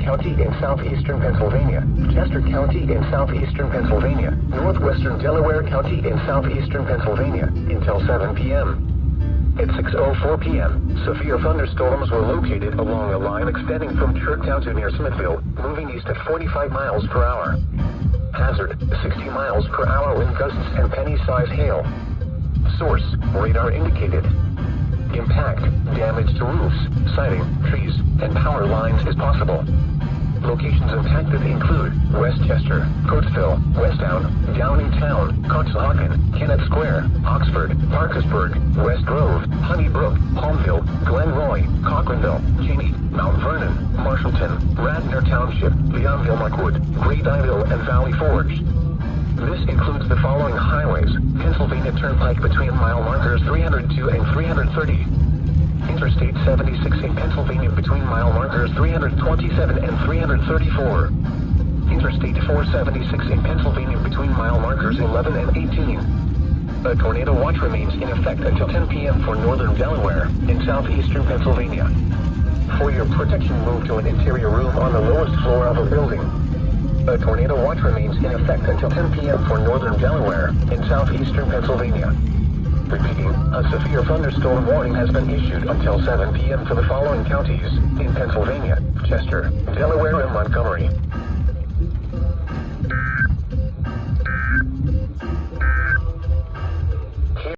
County in southeastern Pennsylvania, Chester County in southeastern Pennsylvania, northwestern Delaware County in southeastern Pennsylvania, until 7 p.m. At 6:04 p.m., severe thunderstorms were located along a line extending from Churchtown to near Smithville, moving east at 45 miles per hour. Hazard, 60 miles per hour wind gusts and penny-size hail. Source, radar indicated. Impact, damage to roofs, siding, trees, and power lines is possible. Locations impacted include Westchester, Coatesville, Westtown, Downingtown, Conshohocken, Kennett Square, Oxford, Parkersburg, West Grove, Honeybrook, Palmville, Glenroy, Cochranville, Cheney, Mount Vernon, Marshallton, Radnor Township, Leonville, Markwood, Great Isle, and Valley Forge. This includes the following highways: Pennsylvania Turnpike between mile markers 302 and 330. Interstate 76 in Pennsylvania between mile markers 327 and 334. Interstate 476 in Pennsylvania between mile markers 11 and 18. A tornado watch remains in effect until 10 p.m. for northern Delaware and southeastern Pennsylvania. For your protection, move to an interior room on the lowest floor of a building. A tornado watch remains in effect until 10 p.m. for northern Delaware and southeastern Pennsylvania. Repeating, a severe thunderstorm warning has been issued until 7 p.m. for the following counties in Pennsylvania: Chester, Delaware, and Montgomery.